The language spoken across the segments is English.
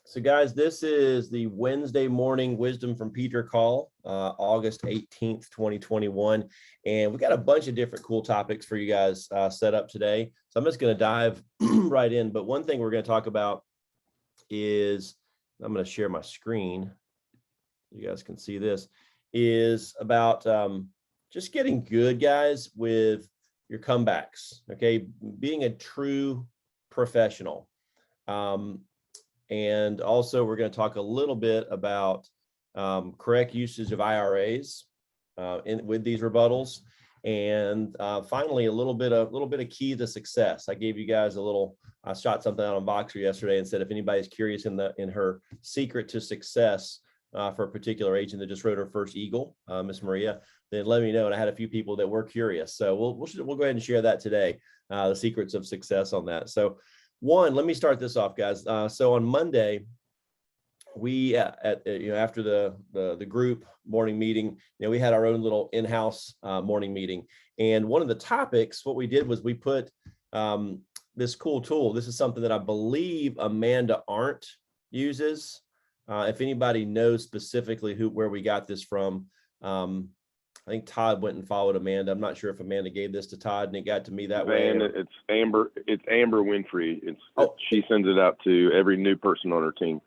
So guys, this is the Wednesday morning wisdom from Peter call, August 18th, 2021. And we got a bunch of different cool topics for you guys set up today. So I'm just going to dive right in. But one thing we're going to talk about is, I'm going to share my screen. You guys can see this, is about just getting good, guys, with your comebacks. Okay. Being a true professional. And also we're going to talk a little bit about correct usage of IRAs with these rebuttals. And finally, a little bit of key to success. I gave you guys I shot something out on Voxer yesterday and said, if anybody's curious in her secret to success for a particular agent that just wrote her first Eagle, Miss Maria, then let me know. And I had a few people that were curious. So we'll go ahead and share that today, the secrets of success on that. So let me start this off, guys. So on Monday, we after the group morning meeting, we had our own little in-house morning meeting. And one of the topics, what we did was we put this cool tool. This is something that I believe Amanda Arndt uses. If anybody knows specifically where we got this from, I think Todd went and followed Amanda. I'm not sure if Amanda gave this to Todd and it got to me that way. It's Amber Winfrey. She sends it out to every new person on her team.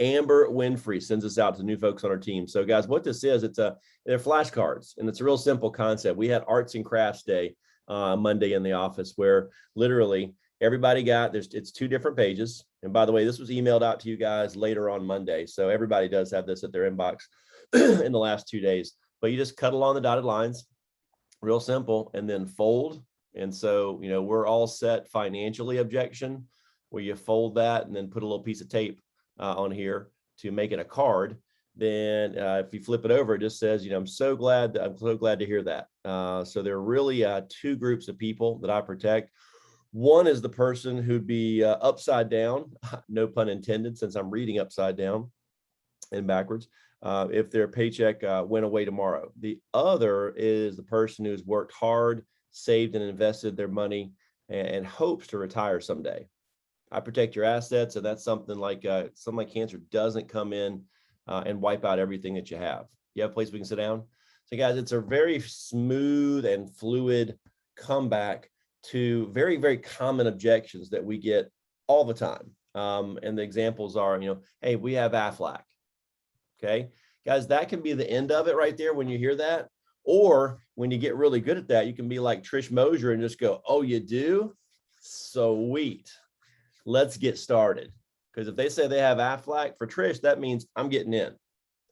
Amber Winfrey sends us out to new folks on our team. So guys, what this is, they're flashcards, and it's a real simple concept. We had Arts and Crafts Day Monday in the office, where literally everybody it's 2 different pages. And by the way, this was emailed out to you guys later on Monday. So everybody does have this at their inbox in the last 2 days. But you just cut along the dotted lines, real simple, and then fold. And so, we're all set financially objection, where you fold that and then put a little piece of tape on here to make it a card. Then if you flip it over, it just says, I'm so glad to hear that. So there are really 2 groups of people that I protect. One is the person who'd be upside down, no pun intended, since I'm reading upside down and backwards. If their paycheck went away tomorrow. The other is the person who's worked hard, saved and invested their money, and hopes to retire someday. I protect your assets, and that's something like cancer doesn't come in and wipe out everything that you have. You have a place we can sit down? So guys, it's a very smooth and fluid comeback to very, very common objections that we get all the time. And the examples are, hey, we have Aflac. Okay, guys, that can be the end of it right there when you hear that. Or when you get really good at that, you can be like Trish Mosier and just go, oh, you do? Sweet. Let's get started. Because if they say they have Aflac for Trish, that means I'm getting in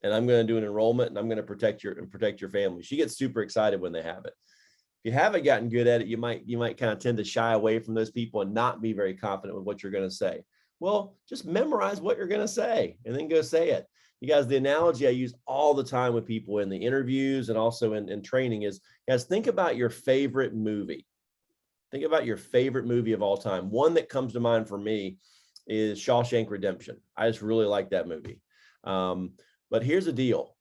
and I'm going to do an enrollment and I'm going to protect your family. She gets super excited when they have it. If you haven't gotten good at it, you might kind of tend to shy away from those people and not be very confident with what you're going to say. Well, just memorize what you're going to say and then go say it. You guys, the analogy I use all the time with people in the interviews and also in training is, guys, think about your favorite movie. Think about your favorite movie of all time. One that comes to mind for me is Shawshank Redemption. I just really like that movie. But here's the deal.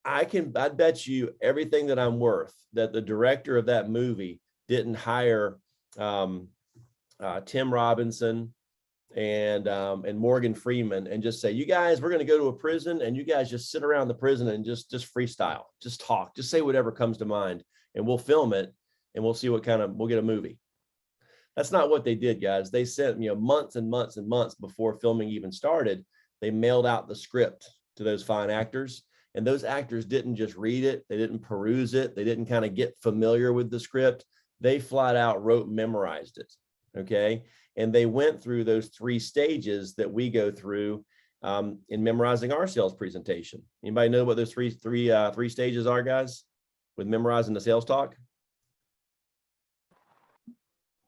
I'd bet you everything that I'm worth that the director of that movie didn't hire Tim Robinson and Morgan Freeman and just say, you guys, we're going to go to a prison and you guys just sit around the prison and just freestyle, just talk, just say whatever comes to mind and we'll film it and we'll see we'll get a movie. That's not what they did, guys. They sent, months and months and months before filming even started, they mailed out the script to those fine actors. And those actors didn't just read it. They didn't peruse it. They didn't kind of get familiar with the script. They flat out memorized it. Okay. And they went through those 3 stages that we go through in memorizing our sales presentation. Anybody know what those three stages are, guys, with memorizing the sales talk?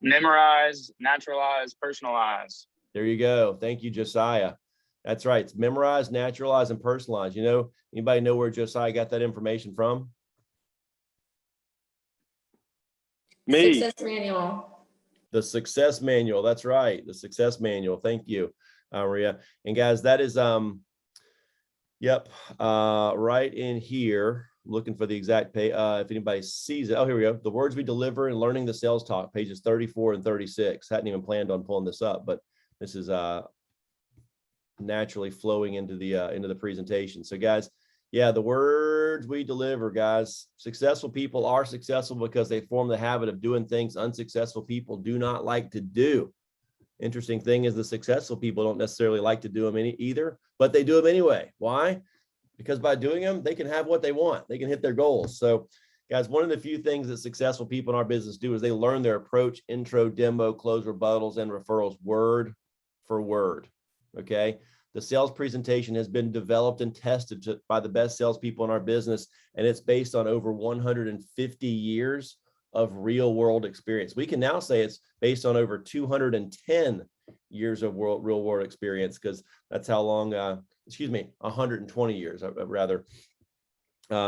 Memorize, naturalize, personalize. There you go. Thank you, Josiah. That's right. It's memorize, naturalize, and personalize. Anybody know where Josiah got that information from? Me. Success manual. The success manual. That's right. The success manual. Thank you, Maria. And guys, that is, right in here. I'm looking for the exact page. If anybody sees it. Oh, here we go. The words we deliver and learning the sales talk, pages 34 and 36. Hadn't even planned on pulling this up, but This is naturally flowing into the presentation. So guys, yeah, the words we deliver, guys. Successful people are successful because they form the habit of doing things unsuccessful people do not like to do. Interesting thing is the successful people don't necessarily like to do them either, but they do them anyway. Why? Because by doing them, they can have what they want. They can hit their goals. So guys, one of the few things that successful people in our business do is they learn their approach, intro, demo, close, rebuttals, and referrals word for word. Okay. The sales presentation has been developed and tested by the best salespeople in our business, and it's based on over 150 years of real world experience. We can now say it's based on over 210 years of real world experience, because that's how long, 120 years rather.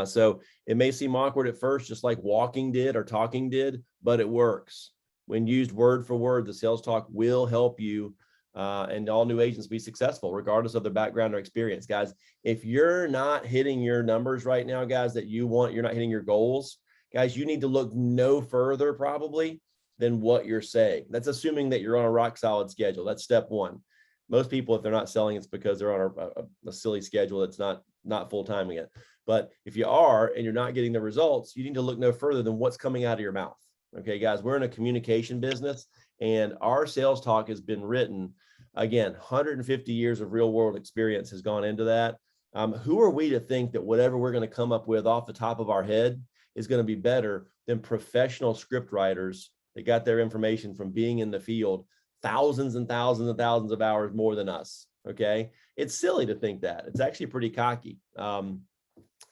So it may seem awkward at first, just like walking did or talking did, but it works. When used word for word, the sales talk will help you and all new agents be successful, regardless of their background or experience. Guys, if you're not hitting your numbers right now, guys, that you want, you're not hitting your goals, guys, you need to look no further probably than what you're saying. That's assuming that you're on a rock solid schedule. That's step one. Most people, if they're not selling, it's because they're on a silly schedule that's not full timing it. But if you are and you're not getting the results, you need to look no further than what's coming out of your mouth. Okay, guys, we're in a communication business, and our sales talk has been written, again, 150 years of real world experience has gone into that. Who are we to think that whatever we're going to come up with off the top of our head is going to be better than professional script writers that got their information from being in the field thousands and thousands and thousands of hours more than us? Okay, it's silly to think that. It's actually pretty cocky.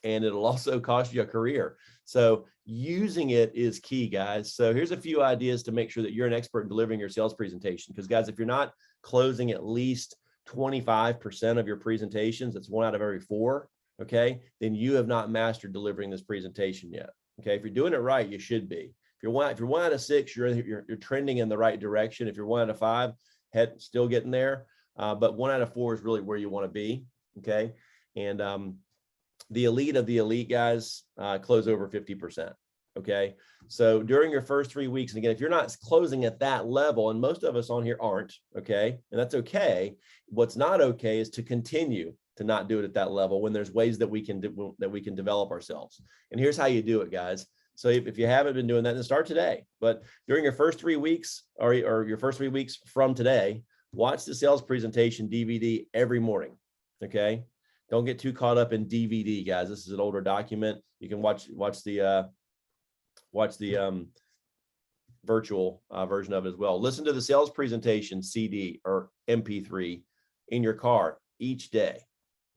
And it'll also cost you a career. So using it is key, guys. So here's a few ideas to make sure that you're an expert in delivering your sales presentation. Because guys, if you're not closing at least 25% of your presentations, that's 1 out of every 4, okay, then you have not mastered delivering this presentation yet. Okay, if you're doing it right, you should be. If you're one out of 6, you're trending in the right direction. If you're 1 out of 5, still getting there. But 1 out of 4 is really where you want to be. Okay, and the elite of the elite, guys, close over 50%. Okay. So during your first 3 weeks, and again, if you're not closing at that level, and most of us on here aren't, okay, and that's okay. What's not okay is to continue to not do it at that level when there's ways that we can develop ourselves. And here's how you do it, guys. So if you haven't been doing that, then start today. But during your first 3 weeks or your first 3 weeks from today, watch the sales presentation DVD every morning. Okay. Don't get too caught up in DVD, guys. This is an older document. You can watch the virtual version of it as well. Listen to the sales presentation CD or MP3 in your car each day.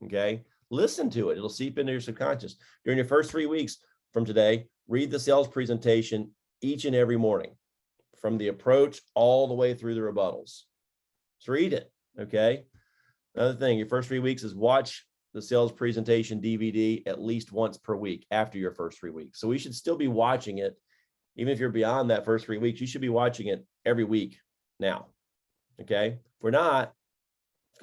Okay, listen to it. It'll seep into your subconscious. During your first 3 weeks from today, read the sales presentation each and every morning, from the approach all the way through the rebuttals. Just read it. Okay. Another thing, your first 3 weeks is watch the sales presentation DVD at least once per week after your first 3 weeks. So we should still be watching it. Even if you're beyond that first 3 weeks, you should be watching it every week now. Okay. If we're not, let's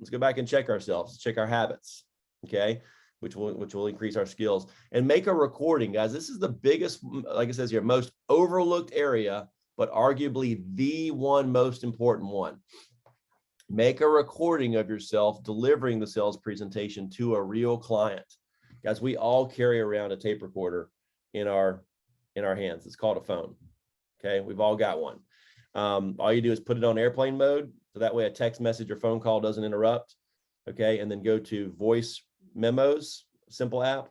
go back and check ourselves, check our habits. Okay. Which will increase our skills, and make a recording, guys. This is the biggest, like it says here, most overlooked area, but arguably the one most important one. Make a recording of yourself delivering the sales presentation to a real client. Guys, we all carry around a tape recorder in our hands. It's called a phone. Okay, we've all got one. All you do is put it on airplane mode, so that way a text message or phone call doesn't interrupt. Okay, and then go to voice memos, simple app,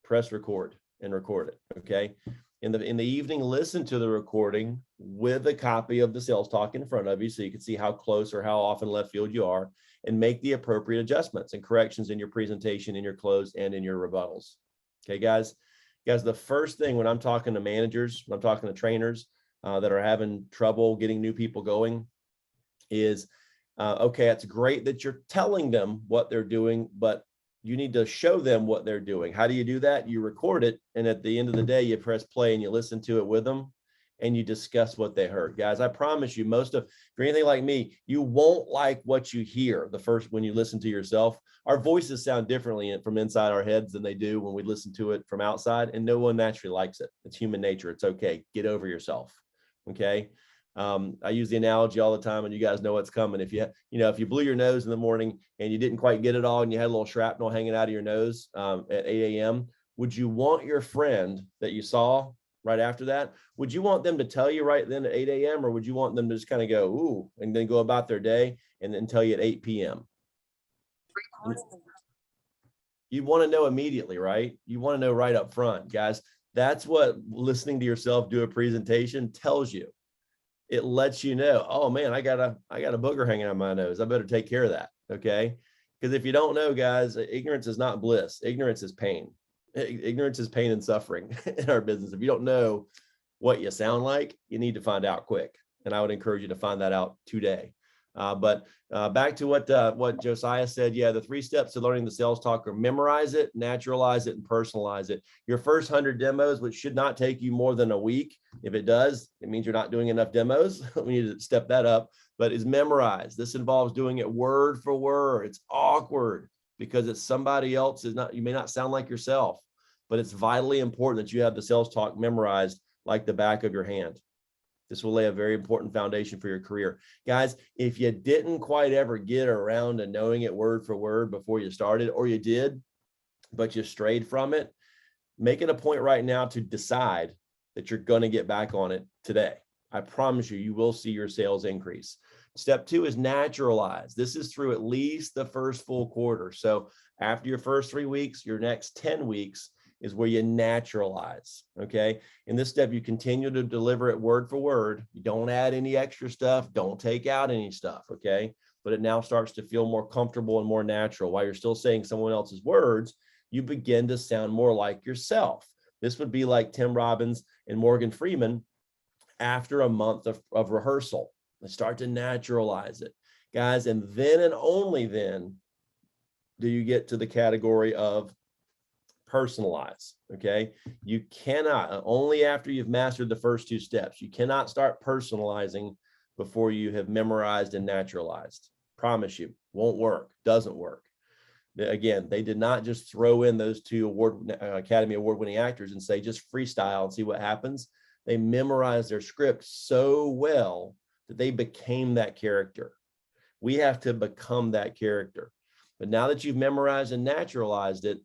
press record and record it. Okay. In the evening, listen to the recording with a copy of the sales talk in front of you, so you can see how close or how often left field you are, and make the appropriate adjustments and corrections in your presentation, in your close, and in your rebuttals. Okay, guys, the first thing when I'm talking to managers, when I'm talking to trainers that are having trouble getting new people going is, okay, it's great that you're telling them what they're doing, but you need to show them what they're doing. How do you do that? You record it, and at the end of the day, you press play and you listen to it with them, and you discuss what they heard. Guys, I promise you, if you're anything like me, you won't like what you hear when you listen to yourself. Our voices sound differently from inside our heads than they do when we listen to it from outside, and no one naturally likes it. It's human nature. It's okay. Get over yourself. Okay. I use the analogy all the time, and you guys know what's coming. If you blew your nose in the morning and you didn't quite get it all, and you had a little shrapnel hanging out of your nose at 8 a.m., would you want your friend that you saw right after that, would you want them to tell you right then at 8 a.m., or would you want them to just kind of go, ooh, and then go about their day and then tell you at 8 p.m.? You want to know immediately, right? You want to know right up front, guys. That's what listening to yourself do a presentation tells you. It lets you know, oh man, I got a booger hanging on my nose. I better take care of that. Okay. Because if you don't know, guys, ignorance is not bliss. Ignorance is pain. Ignorance is pain and suffering in our business. If you don't know what you sound like, you need to find out quick. And I would encourage you to find that out today. But back to what Josiah said. Yeah, the 3 steps to learning the sales talk are memorize it, naturalize it, and personalize it. Your first 100 demos, which should not take you more than a week. If it does, it means you're not doing enough demos. We need to step that up. But is memorize. This involves doing it word for word. It's awkward because it's somebody else. You may not sound like yourself, but it's vitally important that you have the sales talk memorized like the back of your hand. This will lay a very important foundation for your career. Guys, if you didn't quite ever get around to knowing it word for word before you started, or you did, but you strayed from it, make it a point right now to decide that you're going to get back on it today. I promise you, you will see your sales increase. Step 2 is naturalize. This is through at least the first full quarter. So after your first 3 weeks, your next 10 weeks is where you naturalize, okay? In this step, you continue to deliver it word for word. You don't add any extra stuff. Don't take out any stuff, okay? But it now starts to feel more comfortable and more natural. While you're still saying someone else's words, you begin to sound more like yourself. This would be like Tim Robbins and Morgan Freeman after a month of rehearsal. Let's start to naturalize it, guys. And then and only then do you get to the category of personalize. Okay. You cannot, only after you've mastered the first 2 steps, you cannot start personalizing before you have memorized and naturalized. Promise you, won't work, doesn't work. Again, they did not just throw in those 2 Academy Award-winning actors and say, just freestyle and see what happens. They memorized their script so well that they became that character. We have to become that character. But now that you've memorized and naturalized it,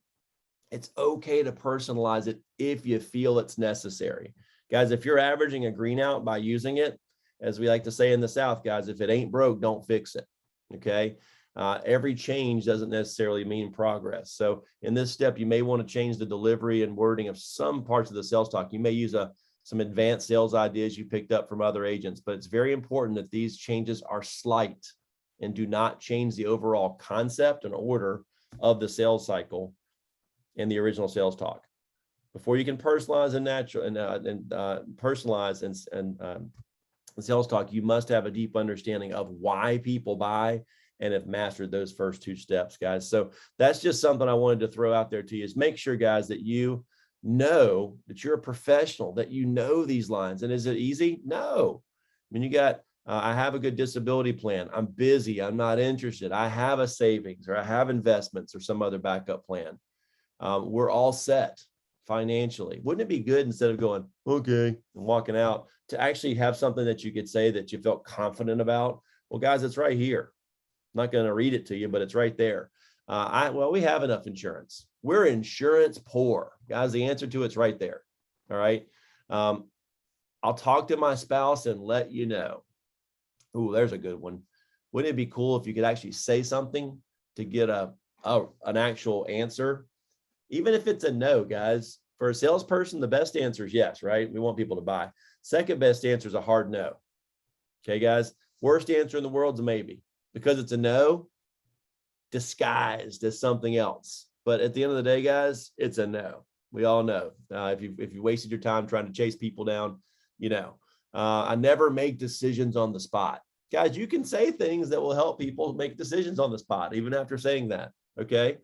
it's okay to personalize it if you feel it's necessary. Guys, if you're averaging a green out by using it, as we like to say in the South, guys, if it ain't broke, don't fix it, okay? Every change doesn't necessarily mean progress. So in this step, you may want to change the delivery and wording of some parts of the sales talk. You may use some advanced sales ideas you picked up from other agents, but it's very important that these changes are slight and do not change the overall concept and order of the sales cycle in the original sales talk. Before you can personalize and sales talk, you must have a deep understanding of why people buy and have mastered those first 2 steps, guys. So that's just something I wanted to throw out there to you, is make sure, guys, that you know that you're a professional, that you know these lines. And is it easy? No. I mean, you got, I have a good disability plan. I'm busy. I'm not interested. I have a savings, or I have investments, or some other backup plan. We're all set financially. Wouldn't it be good, instead of going, okay, and walking out, to actually have something that you could say that you felt confident about? Well, guys, it's right here. I'm not going to read it to you, but it's right there. We have enough insurance. We're insurance poor. Guys, the answer to it's right there. All right. I'll talk to my spouse and let you know. Ooh, there's a good one. Wouldn't it be cool if you could actually say something to get an actual answer? Even if it's a no, guys, for a salesperson, the best answer is yes, right? We want people to buy. Second best answer is a hard no. Okay, guys, worst answer in the world is a maybe, because it's a no disguised as something else. But at the end of the day, guys, it's a no. We all know. If you wasted your time trying to chase people down, you know. I never make decisions on the spot. Guys, you can say things that will help people make decisions on the spot, even after saying that, okay?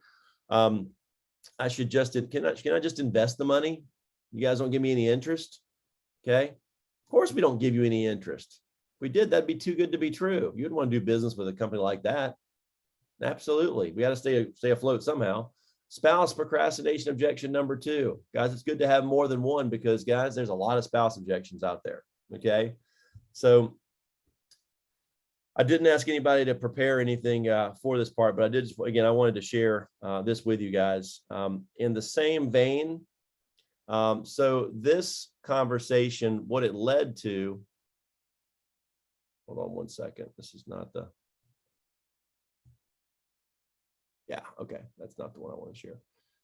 I should just, can I just invest the money? You guys don't give me any interest, okay? Of course we don't give you any interest. If we did, that'd be too good to be true. You'd want to do business with a company like that. Absolutely. We got to stay afloat somehow. Spouse procrastination objection number 2. Guys, it's good to have more than one, because, guys, there's a lot of spouse objections out there, okay? So I didn't ask anybody to prepare anything for this part, but I did, again, I wanted to share this with you guys. In the same vein, so this conversation, what it led to, hold on one second. This is not the, yeah, okay. That's not the one I want to share.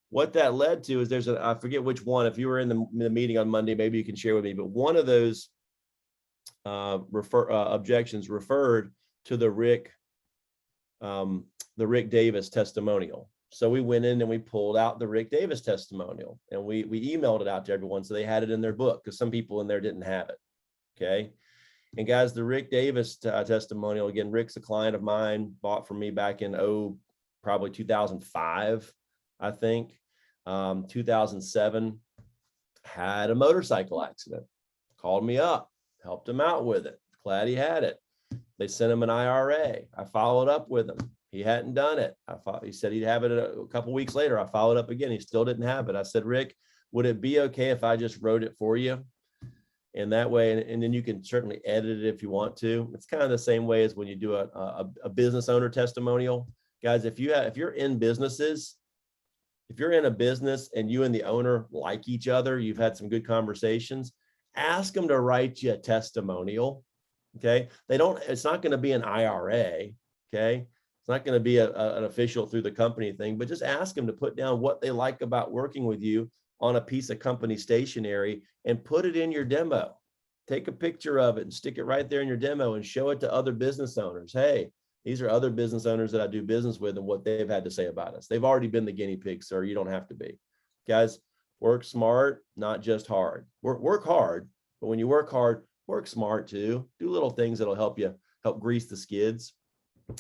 What that led to is there's I forget which one, if you were in the meeting on Monday, maybe you can share with me, but one of those objections referred to the Rick Davis testimonial. So we went in and we pulled out the Rick Davis testimonial and we emailed it out to everyone so they had it in their book, because some people in there didn't have it. Okay. And guys, the Rick Davis testimonial, again, Rick's a client of mine, bought from me back in probably 2005, I think. 2007, had a motorcycle accident, called me up, helped him out with it. Glad he had it. They sent him an IRA. I followed up with him. He hadn't done it. He said he'd have it a couple weeks later. I followed up again. He still didn't have it. I said, Rick, would it be okay if I just wrote it for you? And that way, and then you can certainly edit it if you want to. It's kind of the same way as when you do a business owner testimonial. Guys, if you're in businesses, if you're in a business and you and the owner like each other, you've had some good conversations, ask them to write you a testimonial. Okay. It's not going to be an IRA. Okay. It's not going to be an official through the company thing, but just ask them to put down what they like about working with you on a piece of company stationery and put it in your demo. Take a picture of it and stick it right there in your demo and show it to other business owners. Hey, these are other business owners that I do business with and what they've had to say about us. They've already been the guinea pig, sir. You don't have to be. Guys, work smart, not just hard. Work hard, but when you work hard, work smart too. Do little things that'll help grease the skids.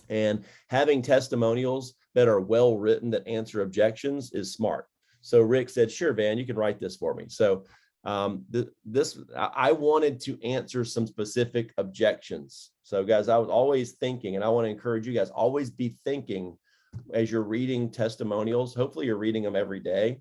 And having testimonials that are well written that answer objections is smart. So Rick said, sure, Van, you can write this for me. So I wanted to answer some specific objections. So guys, I was always thinking, and I want to encourage you guys, always be thinking as you're reading testimonials. Hopefully you're reading them every day.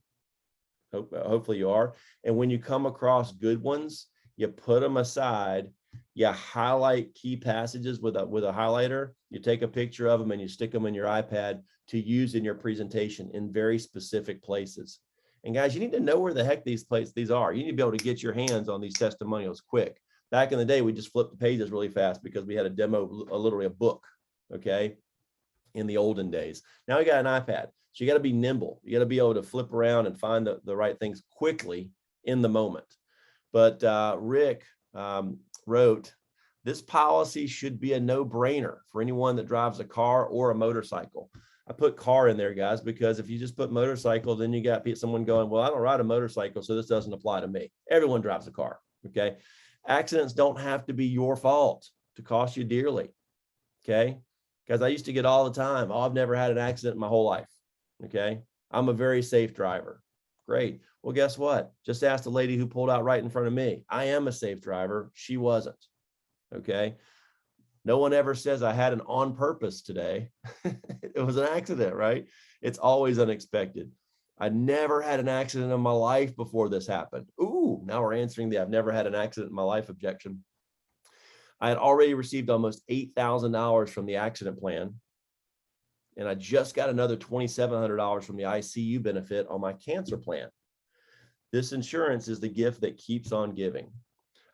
Hopefully you are. And when you come across good ones, you put them aside, you highlight key passages with a highlighter, you take a picture of them and you stick them in your iPad to use in your presentation in very specific places. And guys, you need to know where the heck these are. You need to be able to get your hands on these testimonials quick. Back in the day, we just flipped the pages really fast because we had a demo, literally a book, okay, in the olden days. Now we got an iPad. So you got to be nimble. You got to be able to flip around and find the right things quickly in the moment. But Rick wrote, this policy should be a no-brainer for anyone that drives a car or a motorcycle. I put car in there, guys, because if you just put motorcycle, then you got someone going, well, I don't ride a motorcycle, so this doesn't apply to me. Everyone drives a car, okay? Accidents don't have to be your fault to cost you dearly, okay? Because I used to get all the time, oh, I've never had an accident in my whole life, okay? I'm a very safe driver. Great. Well, guess what? Just ask the lady who pulled out right in front of me. I am a safe driver. She wasn't, okay? No one ever says I had an on purpose today. It was an accident, right? It's always unexpected. I never had an accident in my life before this happened. Ooh, now we're answering the I've never had an accident in my life objection. I had already received almost $8,000 from the accident plan. And I just got another $2,700 from the ICU benefit on my cancer plan. This insurance is the gift that keeps on giving.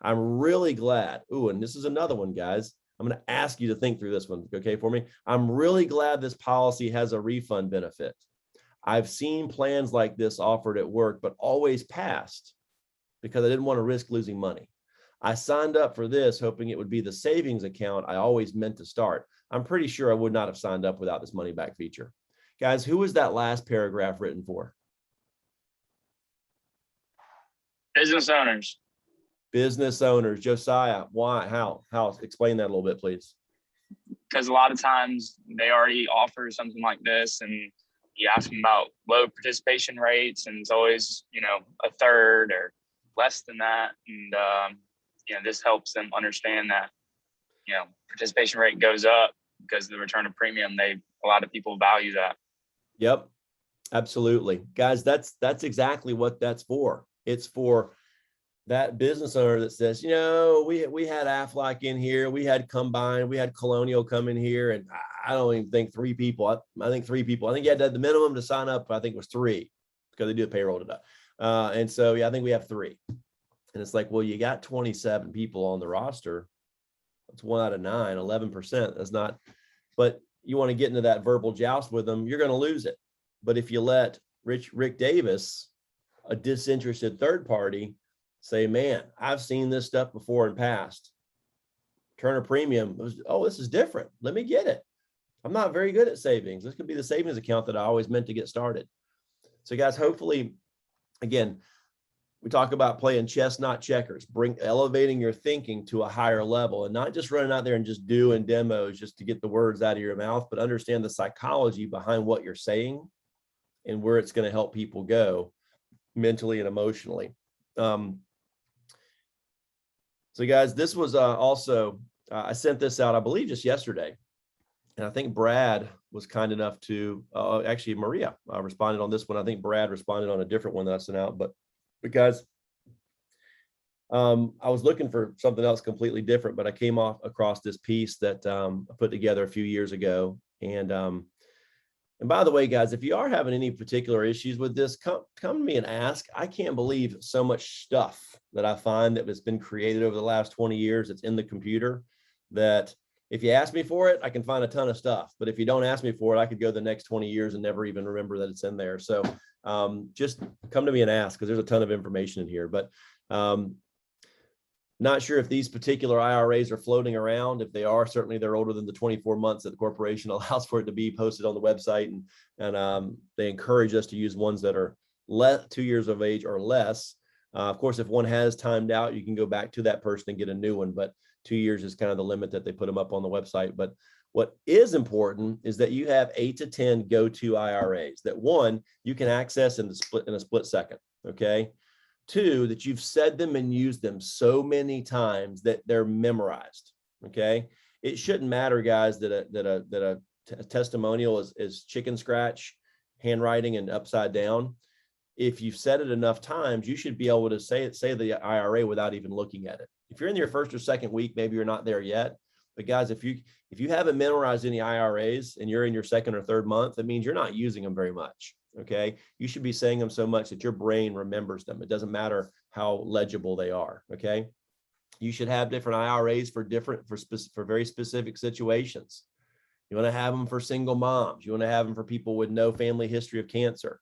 I'm really glad. Ooh, and this is another one, guys. I'm going to ask you to think through this one, okay, for me. I'm really glad this policy has a refund benefit. I've seen plans like this offered at work, but always passed because I didn't want to risk losing money. I signed up for this hoping it would be the savings account I always meant to start. I'm pretty sure I would not have signed up without this money back feature. Guys, who was that last paragraph written for? Business owners. Business owners. Josiah, why? How? Explain that a little bit, please. Because a lot of times they already offer something like this, and you ask them about low participation rates, and it's always, a third or less than that. And, this helps them understand that, participation rate goes up because of the return of premium. A lot of people value that. Yep, absolutely. Guys, that's exactly what that's for. It's for that business owner that says, we had Aflac in here, we had Combine, we had Colonial come in here, and I don't even think three people. I think three people. I think you had to have the minimum to sign up. I think it was three because they do a payroll today. And so, yeah, I think we have three. And it's like, well, you got 27 people on the roster. That's 1 out of 9, 11%. That's not, but you want to get into that verbal joust with them, you're going to lose it. But if you let Rick Davis, a disinterested third party, say, man, I've seen this stuff before in past. Turner Premium was, oh, this is different. Let me get it. I'm not very good at savings. This could be the savings account that I always meant to get started. So guys, hopefully, again, we talk about playing chess, not checkers, elevating your thinking to a higher level and not just running out there and just doing demos just to get the words out of your mouth, but understand the psychology behind what you're saying and where it's going to help people go mentally and emotionally. So guys, this was also, I sent this out, I believe just yesterday. And I think Brad was kind enough to, actually Maria responded on this one. I think Brad responded on a different one that I sent out, but guys, I was looking for something else completely different, but I came across this piece that I put together a few years ago. And by the way, guys, if you are having any particular issues with this, come to me and ask. I can't believe so much stuff that I find that has been created over the last 20 years. It's in the computer that if you ask me for it, I can find a ton of stuff. But if you don't ask me for it, I could go the next 20 years and never even remember that it's in there. So just come to me and ask, because there's a ton of information in here. But not sure if these particular IRAs are floating around. If they are, certainly they're older than the 24 months that the corporation allows for it to be posted on the website. And they encourage us to use ones that are 2 years of age or less. Of course, if one has timed out, you can go back to that person and get a new one. But 2 years is kind of the limit that they put them up on the website. But what is important is that you have 8 to 10 go-to IRAs that, one, you can access in a split second. Okay. 2, that you've said them and used them so many times that they're memorized. Okay. It shouldn't matter, guys, that a testimonial is chicken scratch handwriting and upside down. If you've said it enough times, you should be able to say the IRA without even looking at it. If you're in your first or second week, maybe you're not there yet. But guys, if you haven't memorized any IRAs and you're in your second or third month, that means you're not using them very much. Okay. You should be saying them so much that your brain remembers them. It doesn't matter how legible they are. Okay. You should have different IRAs for very specific situations. You want to have them for single moms. You want to have them for people with no family history of cancer.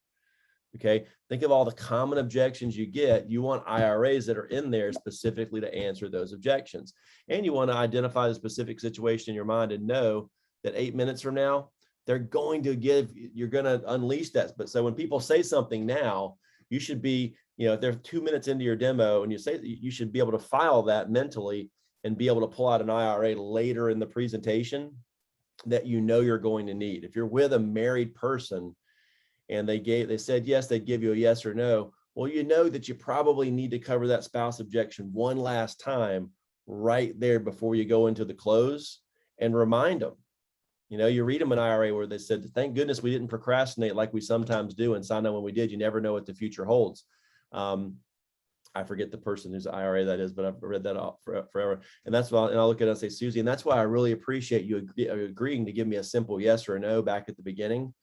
Okay. Think of all the common objections you get. You want IRAs that are in there specifically to answer those objections. And you want to identify the specific situation in your mind and know that 8 minutes from now, you're going to unleash that. But so when people say something now, you should be, if they're 2 minutes into your demo and you say, you should be able to file that mentally and be able to pull out an IRA later in the presentation that you're going to need. If you're with a married person and they said yes, they'd give you a yes or no. Well, you know that you probably need to cover that spouse objection one last time right there before you go into the close and remind them. You read them an IRA where they said, thank goodness we didn't procrastinate like we sometimes do and sign on when we did. You never know what the future holds. I forget the person whose IRA that is, but I've read that off forever. And that's why, and I'll look at it and say, Susie, and that's why I really appreciate you agreeing to give me a simple yes or no back at the beginning,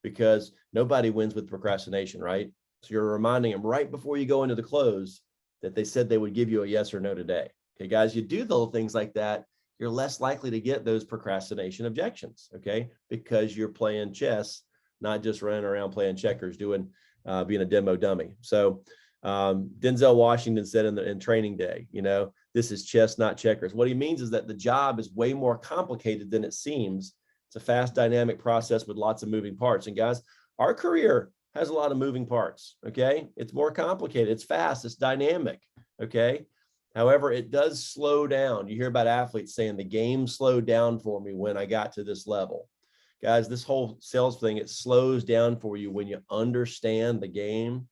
because nobody wins with procrastination, right? So you're reminding them right before you go into the close that they said they would give you a yes or no today. Okay, guys, you do little things like that, you're less likely to get those procrastination objections, okay? Because you're playing chess, not just running around playing checkers, being a demo dummy. So Denzel Washington said in Training Day, this is chess, not checkers. What he means is that the job is way more complicated than it seems. It's a fast, dynamic process with lots of moving parts. And guys, our career has a lot of moving parts, okay? It's more complicated, it's fast, it's dynamic, okay? However, it does slow down. You hear about athletes saying the game slowed down for me when I got to this level. Guys, this whole sales thing, it slows down for you when you understand the game,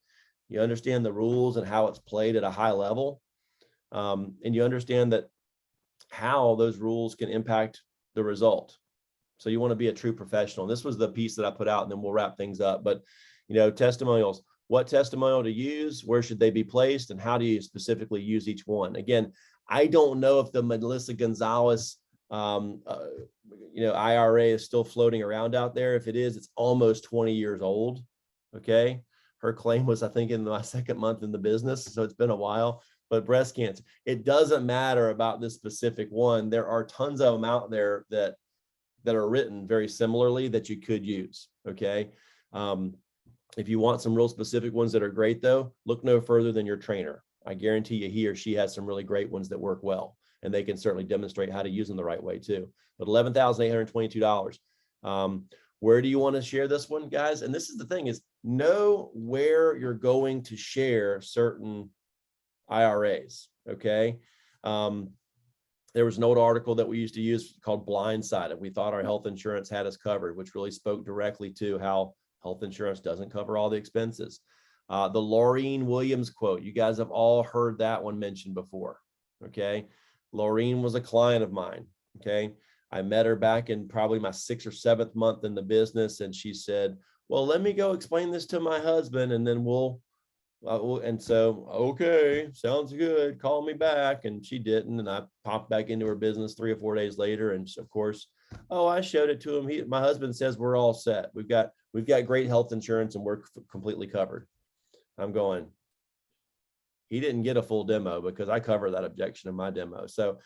you understand the rules and how it's played at a high level. And you understand that how those rules can impact the result. So you want to be a true professional. This was the piece that I put out, and then we'll wrap things up. But, testimonials, what testimonial to use, where should they be placed, and how do you specifically use each one. Again, I don't know if the Melissa Gonzalez IRA is still floating around out there. If it is, it's almost 20 years old. Okay. Her claim was, I think, in my second month in the business. So it's been a while. But breast cancer, it doesn't matter about this specific one. There are tons of them out there that are written very similarly that you could use. Okay. If you want some real specific ones that are great, though, look no further than your trainer. I guarantee you he or she has some really great ones that work well, and they can certainly demonstrate how to use them the right way too. But $11,822. Where do you want to share this one, guys? And this is the thing, is know where you're going to share certain IRAs. Okay. There was an old article that we used to use called Blindsided. We thought our health insurance had us covered, which really spoke directly to how health insurance doesn't cover all the expenses. The Laureen Williams quote, you guys have all heard that one mentioned before. Okay. Laureen was a client of mine. Okay. I met her back in probably my 6th or 7th month in the business. And she said, well, let me go explain this to my husband and then and so, okay, sounds good. Call me back. And she didn't. And I popped back into her business 3 or 4 days later. And of course, I showed it to him. My husband says we're all set. We've got great health insurance and we're completely covered. I'm going, he didn't get a full demo because I cover that objection in my demo. So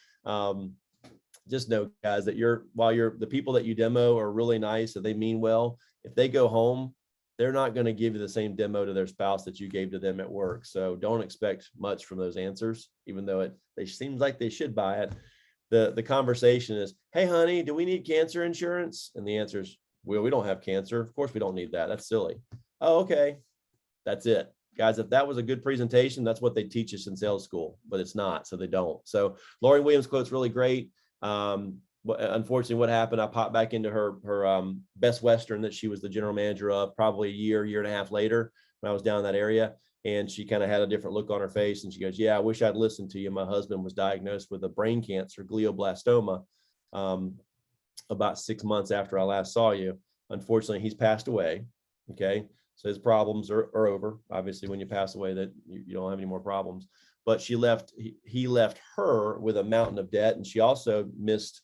just know, guys, that the people that you demo are really nice and they mean well. If they go home, they're not going to give you the same demo to their spouse that you gave to them at work. So don't expect much from those answers, even though they seems like they should buy it. The conversation is, hey, honey, do we need cancer insurance? And the answer is, well, we don't have cancer. Of course we don't need that. That's silly. Oh, okay. That's it. Guys, if that was a good presentation, that's what they teach us in sales school, but it's not, so they don't. So Lauren Williams quote's really great. Unfortunately, what happened, I popped back into her Best Western that she was the general manager of probably a year and a half later when I was down in that area. And she kind of had a different look on her face. And she goes, yeah, I wish I'd listened to you. My husband was diagnosed with a brain cancer, glioblastoma, about 6 months after I last saw you. Unfortunately, he's passed away. Okay. So his problems are over. Obviously, when you pass away, that you don't have any more problems. But he left her with a mountain of debt. And she also missed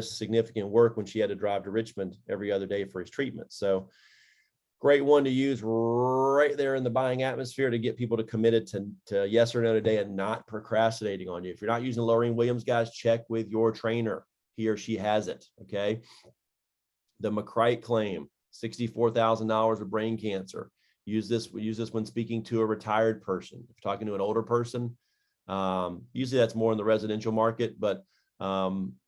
significant work when she had to drive to Richmond every other day for his treatment. So great one to use right there in the buying atmosphere to get people to commit it to yes or no today and not procrastinating on you. If you're not using Laureen Williams, guys, check with your trainer. He or she has it. Okay. The McCrite claim, $64,000 of brain cancer. Use this when speaking to a retired person. If you're talking to an older person, usually that's more in the residential market, but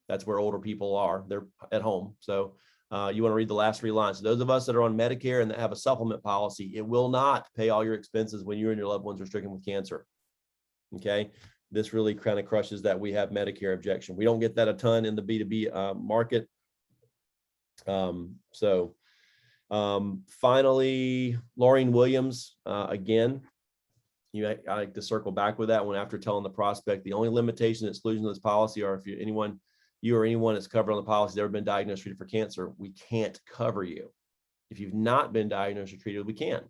that's where older people are. They're at home. So you want to read the last 3 lines. So those of us that are on Medicare and that have a supplement policy, it will not pay all your expenses when you and your loved ones are stricken with cancer. Okay. This really kind of crushes that we have Medicare objection. We don't get that a ton in the B2B market. Finally, Laureen Williams, again, I like to circle back with that one after telling the prospect, the only limitation and exclusion of this policy are if you or anyone that's covered on the policy has ever been diagnosed or treated for cancer, we can't cover you. If you've not been diagnosed or treated, we can.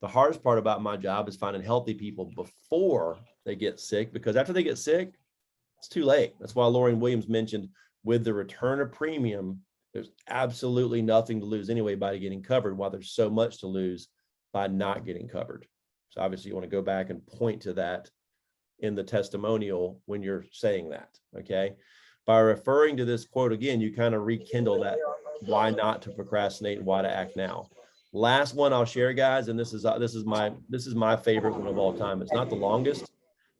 The hardest part about my job is finding healthy people before they get sick, because after they get sick, it's too late. That's why Laureen Williams mentioned with the return of premium, there's absolutely nothing to lose anyway by getting covered, while there's so much to lose by not getting covered. So obviously you want to go back and point to that in the testimonial when you're saying that. Okay. By referring to this quote again, you kind of rekindle that why not to procrastinate and why to act now. Last one I'll share, guys, and this is my favorite one of all time. It's not the longest,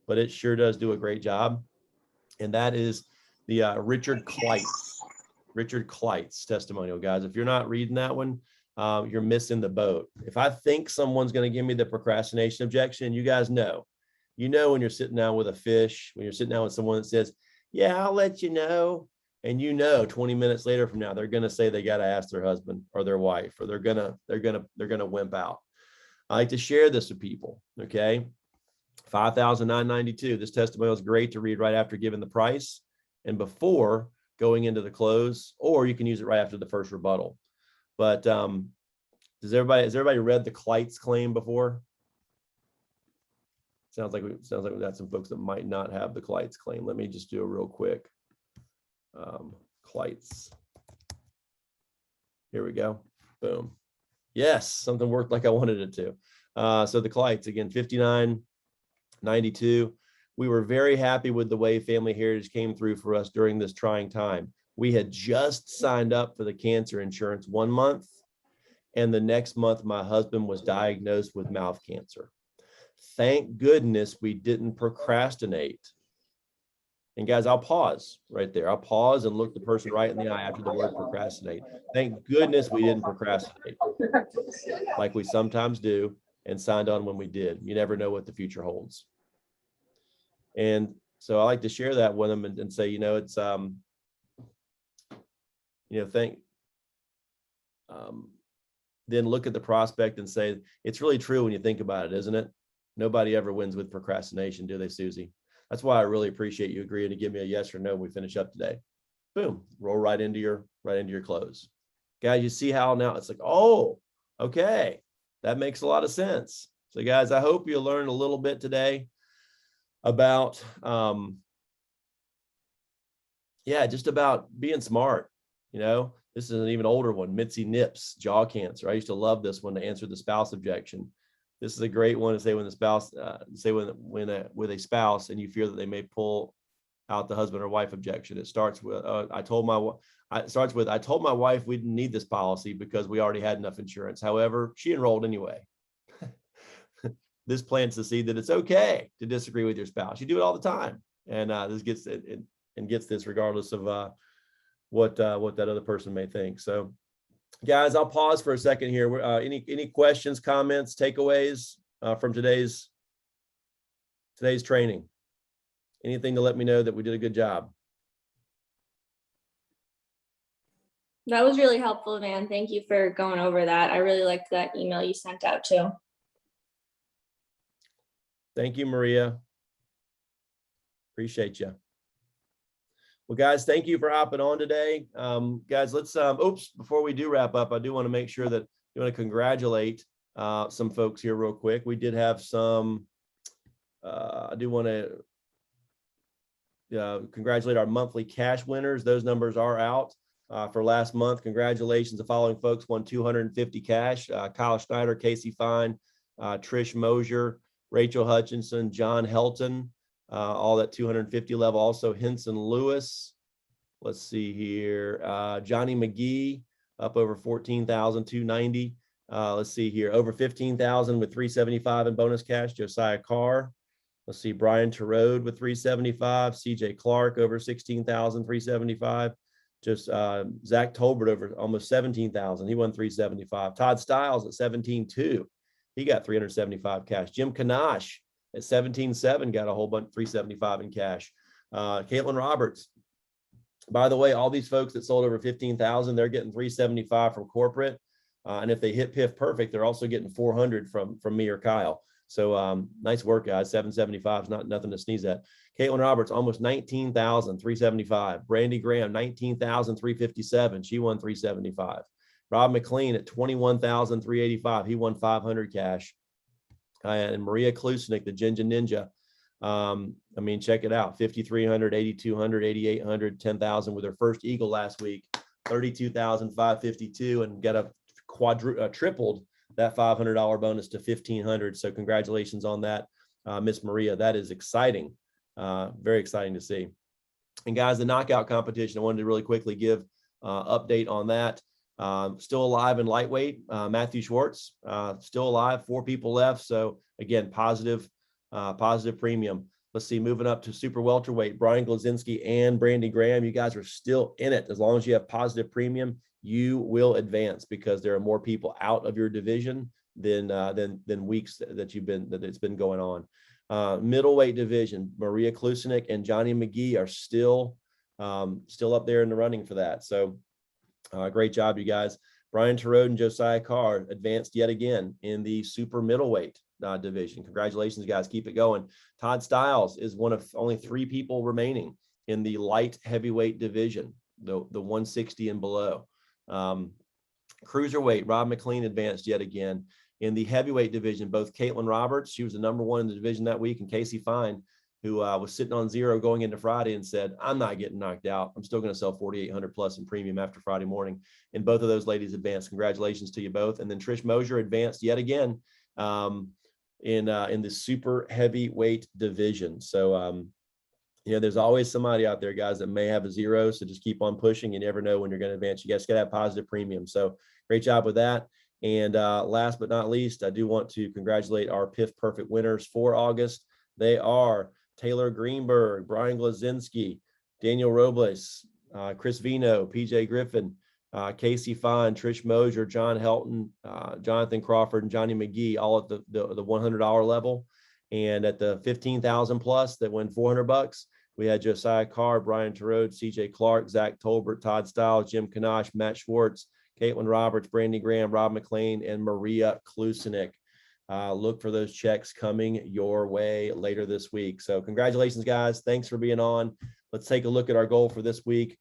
but it sure does do a great job. And that is the Richard Kleitz testimonial, guys. If you're not reading that one, you're missing the boat. If I think someone's going to give me the procrastination objection, you guys know, when you're sitting down with a fish, when you're sitting down with someone that says, yeah, I'll let you know. And 20 minutes later from now, they're going to say they got to ask their husband or their wife, or they're going to wimp out. I like to share this with people. Okay. $5,992. This testimonial is great to read right after giving the price and before going into the close, or you can use it right after the first rebuttal. But has everybody read the Kleitz claim before? sounds like we've got some folks that might not have the Clites claim. Let me just do a real quick Clites. Here we go. Boom. Yes, something worked like I wanted it to. So the Clites, again, 59.92. We were very happy with the way Family Heritage came through for us during this trying time. We had just signed up for the cancer insurance 1 month, and the next month my husband was diagnosed with mouth cancer. Thank goodness we didn't procrastinate. And guys, I'll pause right there. I'll pause and look the person right in the eye after the word procrastinate. Thank goodness we didn't procrastinate like we sometimes do and signed on when we did. You never know what the future holds. And so I like to share that with them and say, it's, then look at the prospect and say, it's really true when you think about it, isn't it? Nobody ever wins with procrastination, do they, Susie? That's why I really appreciate you agreeing to give me a yes or no when we finish up today. Boom, roll right into your close. Guys, you see how now it's like, oh, okay, that makes a lot of sense. So guys, I hope you learned a little bit today about, just about being smart. This is an even older one, Mitzi Nips, jaw cancer. I used to love this one to answer the spouse objection. This is a great one to say when the spouse, with a spouse and you fear that they may pull out the husband or wife objection. It starts with, I told my wife we didn't need this policy because we already had enough insurance. However, she enrolled anyway. This plants the seed that it's okay to disagree with your spouse. You do it all the time. And this gets it and gets this regardless of what that other person may think. So guys, I'll pause for a second here. Any questions, comments, takeaways from today's training? Anything to let me know that we did a good job? That was really helpful, Van. Thank you for going over that. I really liked that email you sent out too. Thank you, Maria. Appreciate you. Well, guys, thank you for hopping on today. Guys, let's, before we do wrap up, I do want to make sure that you want to congratulate some folks here real quick. We did have some, I do want to congratulate our monthly cash winners. Those numbers are out for last month. Congratulations. The following folks won 250 cash. Kyle Schneider, Casey Fine, Trish Mosier, Rachel Hutchinson, John Helton, all at 250 level. Also Henson Lewis. Let's see here. Johnny McGee up over 14,290. Let's see here. Over 15,000 with 375 in bonus cash. Josiah Carr. Let's see. Brian Terode with 375. CJ Clark over 16,000, 375. Just Zach Tolbert over almost 17,000. He won 375. Todd Stiles at 17.2. He got 375 cash. Jim Kanash at 17.7 got a whole bunch, 375 in cash. Caitlin Roberts. By the way, all these folks that sold over 15,000, they're getting 375 from corporate. And if they hit PIF perfect, they're also getting 400 from me or Kyle. So nice work, guys. 775 is nothing to sneeze at. Caitlin Roberts, almost 19,000, 375. Brandy Graham, 19,357. She won 375. Rob McLean at 21,385. He won 500 cash. And Maria Klusnick, the Ginger Ninja. I mean, check it out. 5,300, 8,200, 8,800, 10,000 with her first Eagle last week. 32,552 and got a tripled that $500 bonus to 1,500. So congratulations on that, Miss Maria. That is exciting. Very exciting to see. And guys, the knockout competition, I wanted to really quickly give update on that. Still alive in lightweight. Matthew Schwartz, still alive, 4 people left. So again, positive premium. Let's see, moving up to super welterweight, Brian Glazinski and Brandy Graham. You guys are still in it. As long as you have positive premium, you will advance because there are more people out of your division than weeks that it's been going on. Middleweight division, Maria Klusnick and Johnny McGee are still up there in the running for that. So great job, you guys. Brian Terode and Josiah Carr advanced yet again in the super middleweight division. Congratulations, guys. Keep it going. Todd Stiles is one of only 3 people remaining in the light heavyweight division, the 160 and below. Cruiserweight, Rob McLean advanced yet again. in the heavyweight division, both Caitlin Roberts, she was the number one in the division that week, and Casey Fine, who was sitting on 0 going into Friday and said, I'm not getting knocked out. I'm still going to sell 4,800 plus in premium after Friday morning. And both of those ladies advanced. Congratulations to you both. And then Trish Mosier advanced yet again in the super heavyweight division. So, there's always somebody out there, guys, that may have a 0. So just keep on pushing. You never know when you're going to advance. You guys got to have positive premium. So great job with that. And last but not least, I do want to congratulate our PIF Perfect winners for August. They are Taylor Greenberg, Brian Glazinski, Daniel Robles, Chris Vino, PJ Griffin, Casey Fine, Trish Mosier, John Helton, Jonathan Crawford, and Johnny McGee, all at the $100 level. And at the 15,000 plus that win $400, we had Josiah Carr, Brian Terode, CJ Clark, Zach Tolbert, Todd Stiles, Jim Kanash, Matt Schwartz, Caitlin Roberts, Brandy Graham, Rob McLean, and Maria Klusenik. Look for those checks coming your way later this week. So congratulations, guys. Thanks for being on. Let's take a look at our goal for this week.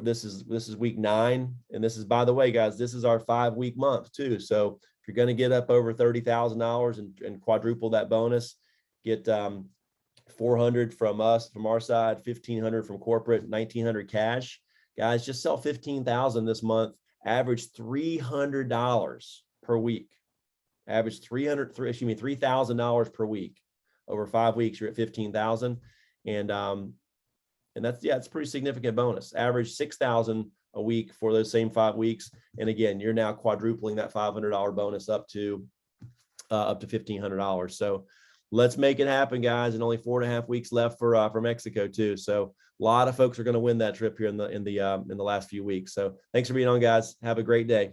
This is week 9. And this is, by the way, guys, this is our 5-week month too. So if you're going to get up over $30,000 and quadruple that bonus, get 400 from us, from our side, 1,500 from corporate, 1,900 cash. Guys, just sell 15,000 this month. Average $300 per week. Average $3,000 per week. Over 5 weeks, you're at 15,000, and that's it's a pretty significant bonus. Average 6,000 a week for those same 5 weeks, and again, you're now quadrupling that $500 bonus up to $1,500. So let's make it happen, guys. And only 4.5 weeks left for Mexico too. So a lot of folks are going to win that trip here in the last few weeks. So thanks for being on, guys. Have a great day.